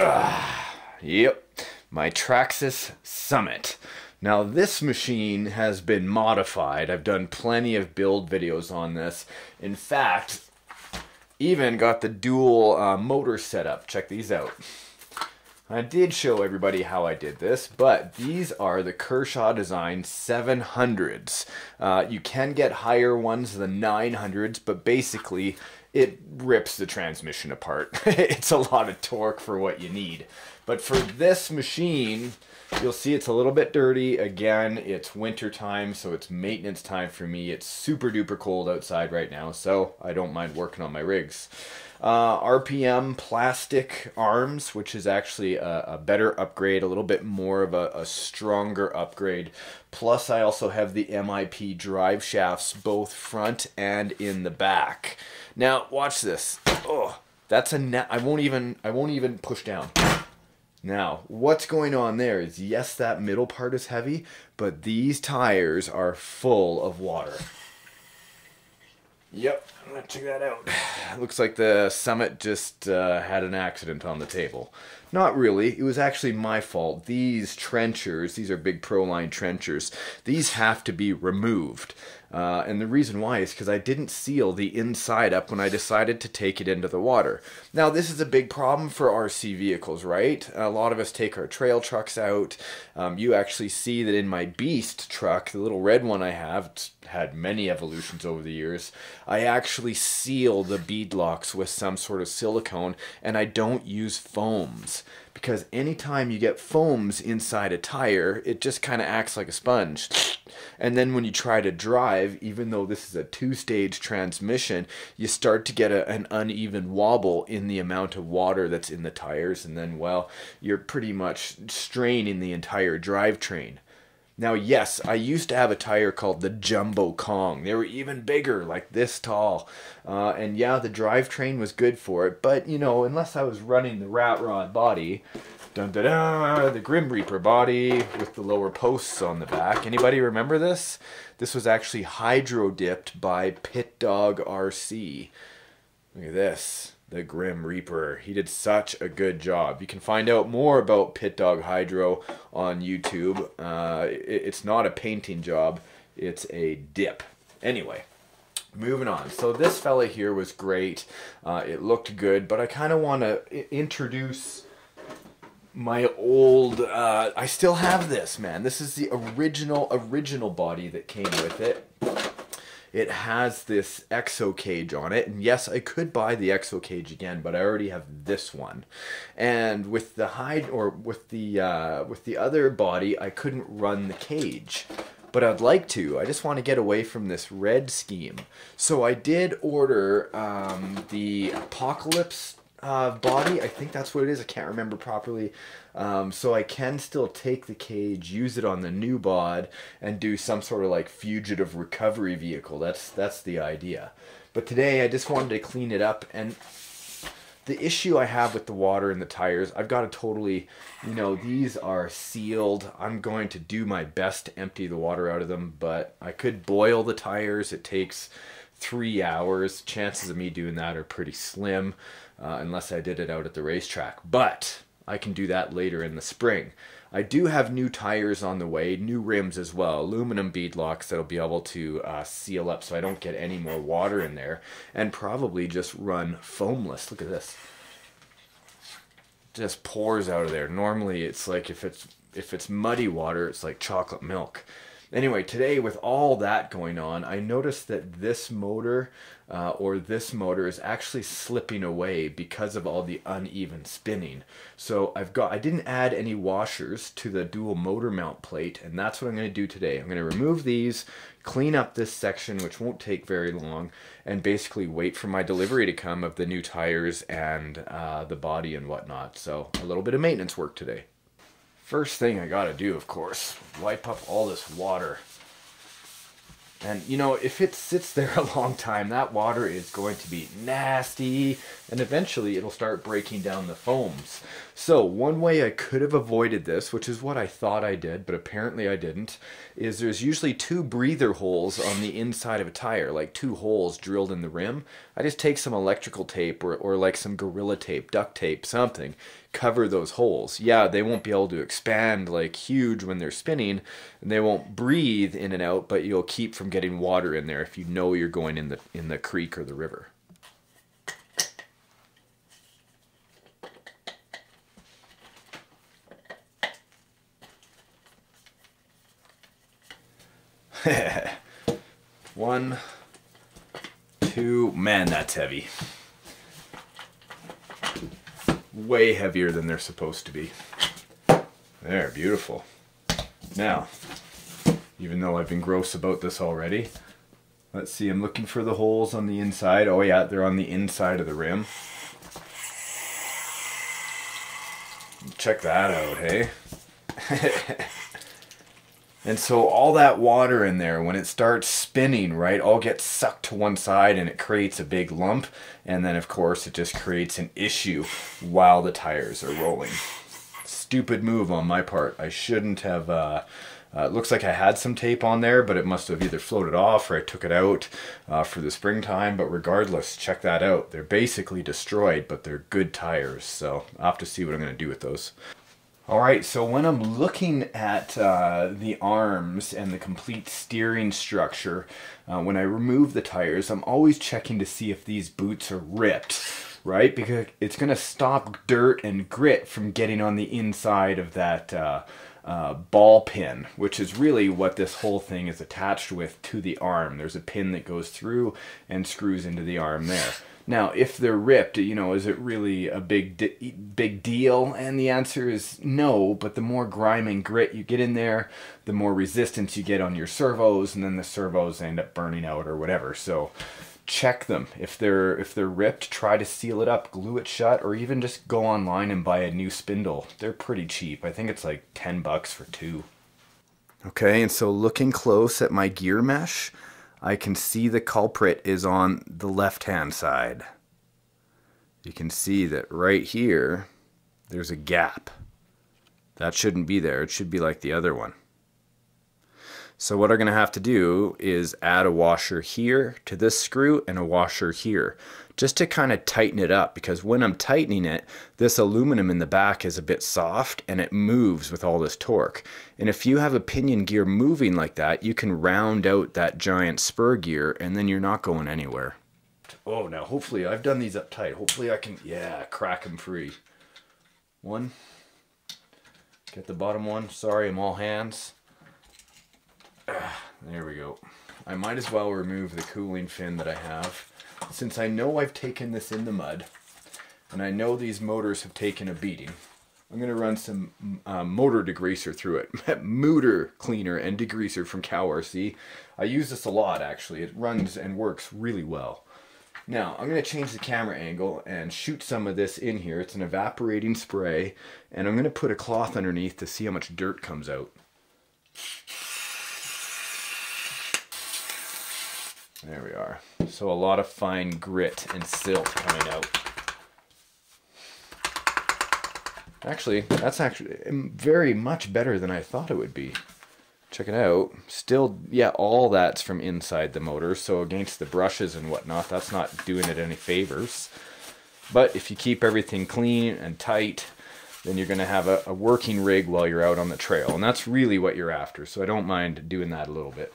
Yep, my Traxxas Summit. Now this machine has been modified. I've done plenty of build videos on this. In fact, even got the dual motor setup. Check these out. I did show everybody how I did this, but these are the Kershaw Design 700s. You can get higher ones, the 900s, but basically it rips the transmission apart. It's a lot of torque for what you need. But for this machine, you'll see it's a little bit dirty. Again, it's winter time, so it's maintenance time for me. It's super duper cold outside right now, so I don't mind working on my rigs. RPM plastic arms, which is actually a better upgrade, a little bit more of a stronger upgrade. Plus, I also have the MIP drive shafts, both front and in the back. Now, watch this. Oh, that's a I won't even push down. Now, what's going on there is, yes, that middle part is heavy, but these tires are full of water. Yep, I'm gonna check that out. Looks like the Summit just had an accident on the table. Not really, it was actually my fault. These trenchers, these are big Proline trenchers, these have to be removed. And the reason why is because I didn't seal the inside up when I decided to take it into the water. Now this is a big problem for RC vehicles, right? A lot of us take our trail trucks out. You actually see that in my Beast truck, the little red one I have, it's had many evolutions over the years, I actually seal the bead locks with some sort of silicone, and I don't use foams. Because anytime you get foams inside a tire, it just kind of acts like a sponge. And then when you try to drive, even though this is a two-stage transmission, you start to get an uneven wobble in the amount of water that's in the tires. And then, well, you're pretty much straining the entire drivetrain. Now, yes, I used to have a tire called the Jumbo Kong. They were even bigger, like this tall. And yeah, the drivetrain was good for it. But, you know, unless I was running the Rat Rod body, the Grim Reaper body with the lower posts on the back. Anybody remember this? This was actually hydro dipped by Pit Dog RC. Look at this. The Grim Reaper. He did such a good job. You can find out more about Pit Dog Hydro on YouTube. It's not a painting job, it's a dip. Anyway, moving on. So this fella here was great. It looked good, but I kind of want to introduce my old, I still have this, man. This is the original body that came with it. It has this exo cage on it, and yes, I could buy the exo cage again, but I already have this one. And with the with the other body, I couldn't run the cage, but I'd like to. I just want to get away from this red scheme. So I did order the Apocalypse body. I think that's what it is. I can't remember properly. So I can still take the cage, use it on the new bod, and do some sort of like fugitive recovery vehicle. That's the idea. But today I just wanted to clean it up, and the issue I have with the water and the tires, I've got to totally, you know, these are sealed. I'm going to do my best to empty the water out of them, but I could boil the tires. It takes 3 hours. Chances of me doing that are pretty slim, unless I did it out at the racetrack. But I can do that later in the spring. I do have new tires on the way, new rims as well, aluminum bead locks that'll be able to seal up so I don't get any more water in there, and probably just run foamless. Look at this. Just pours out of there. Normally it's like if it's muddy water, it's like chocolate milk. Anyway, today with all that going on, I noticed that this motor is actually slipping away because of all the uneven spinning. So I didn't add any washers to the dual motor mount plate, and that's what I'm going to do today. I'm going to remove these, clean up this section, which won't take very long, and basically wait for my delivery to come of the new tires and the body and whatnot. So a little bit of maintenance work today. First thing I gotta do, of course, wipe up all this water. And you know, if it sits there a long time, that water is going to be nasty, and eventually it'll start breaking down the foams. So one way I could have avoided this, which is what I thought I did, but apparently I didn't, is there's usually 2 breather holes on the inside of a tire, like 2 holes drilled in the rim. I just take some electrical tape or like some Gorilla tape, duct tape, something, cover those holes. Yeah, they won't be able to expand like huge when they're spinning, and they won't breathe in and out, but you'll keep from getting water in there if you know you're going in the creek or the river. One, two, man, that's heavy. Way heavier than they're supposed to be. There, beautiful. Now, even though I've been gross about this already, let's see, I'm looking for the holes on the inside. Oh yeah, they're on the inside of the rim. Check that out, hey? And so all that water in there, when it starts spinning, right, all gets sucked to one side and it creates a big lump. And then, of course, it just creates an issue while the tires are rolling. Stupid move on my part. I shouldn't have... it looks like I had some tape on there, but it must have either floated off or I took it out for the springtime. But regardless, check that out. They're basically destroyed, but they're good tires. So I'll have to see what I'm going to do with those. Alright, so when I'm looking at the arms and the complete steering structure, when I remove the tires, I'm always checking to see if these boots are ripped, right? Because it's going to stop dirt and grit from getting on the inside of that ball pin, which is really what this whole thing is attached with to the arm. There's a pin that goes through and screws into the arm there. Now, if they're ripped, you know, is it really a big deal? And the answer is no, but the more grime and grit you get in there, the more resistance you get on your servos, and then the servos end up burning out or whatever. So check them. If they're ripped, try to seal it up, glue it shut, or even just go online and buy a new spindle. They're pretty cheap. I think it's like 10 bucks for 2. Okay, and so looking close at my gear mesh, I can see the culprit is on the left-hand side. You can see that right here, there's a gap. That shouldn't be there. It should be like the other one. So what I'm going to have to do is add a washer here to this screw and a washer here, just to kind of tighten it up, because when I'm tightening it, this aluminum in the back is a bit soft and it moves with all this torque. And if you have a pinion gear moving like that, you can round out that giant spur gear and then you're not going anywhere. Oh, now hopefully I've done these up tight. Hopefully I can, yeah, crack them free. One. Get the bottom one. Sorry, I'm all hands. There we go. I might as well remove the cooling fin that I have, since I know I've taken this in the mud and I know these motors have taken a beating. I'm going to run some motor degreaser through it. Motor cleaner and degreaser from CowRC. I use this a lot, actually. It runs and works really well. Now, I'm going to change the camera angle and shoot some of this in here. It's an evaporating spray, and I'm going to put a cloth underneath to see how much dirt comes out. There we are. So a lot of fine grit and silt coming out. Actually, that's actually very much better than I thought it would be. Check it out. Still, yeah, all that's from inside the motor, so against the brushes and whatnot, that's not doing it any favors. But if you keep everything clean and tight, then you're going to have a working rig while you're out on the trail. And that's really what you're after, so I don't mind doing that a little bit.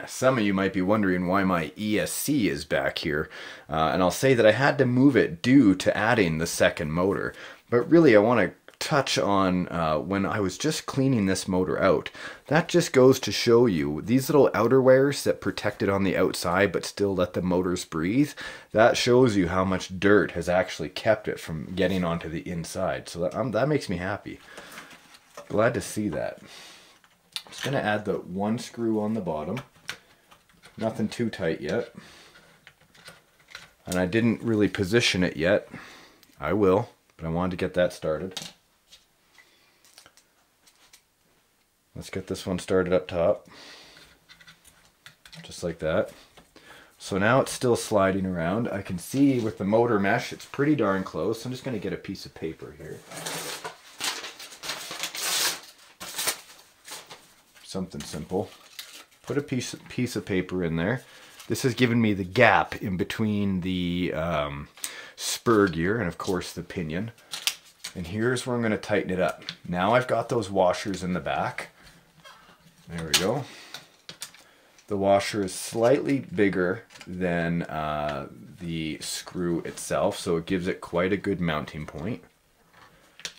Some of you might be wondering why my ESC is back here, and I'll say that I had to move it due to adding the second motor. But really I want to touch on when I was just cleaning this motor out. That just goes to show you these little outer wires that protect it on the outside but still let the motors breathe. That shows you how much dirt has actually kept it from getting onto the inside. So that makes me happy. Glad to see that. I'm just going to add the one screw on the bottom. Nothing too tight yet. And I didn't really position it yet. I will, but I wanted to get that started. Let's get this one started up top. Just like that. So now it's still sliding around. I can see with the motor mesh, it's pretty darn close. I'm just going to get a piece of paper here. Something simple. Put a piece of paper in there. This has given me the gap in between the spur gear and of course the pinion. And here's where I'm going to tighten it up. Now I've got those washers in the back. There we go. The washer is slightly bigger than the screw itself, so it gives it quite a good mounting point.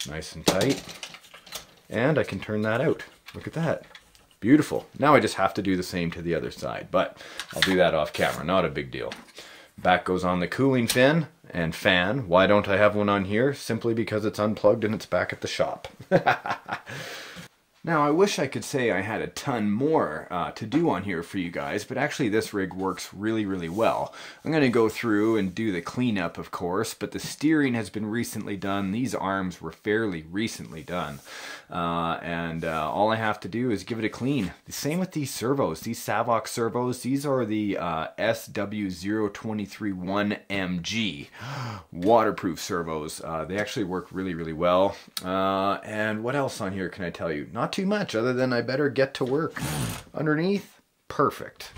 Nice and tight. And I can turn that out. Look at that. Beautiful. Now I just have to do the same to the other side, but I'll do that off camera, not a big deal. Back goes on the cooling fin and fan. Why don't I have one on here? Simply because it's unplugged and it's back at the shop. Now, I wish I could say I had a ton more to do on here for you guys, but actually this rig works really, really well. I'm going to go through and do the cleanup, of course, but the steering has been recently done. These arms were fairly recently done. All I have to do is give it a clean. The same with these servos, these Savox servos. These are the SW0231MG waterproof servos. They actually work really, really well. And what else on here can I tell you? Not too much, other than I better get to work. Underneath, perfect.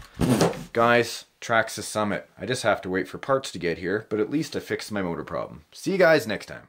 Guys, Traxxas Summit. I just have to wait for parts to get here, but at least I fixed my motor problem. See you guys next time.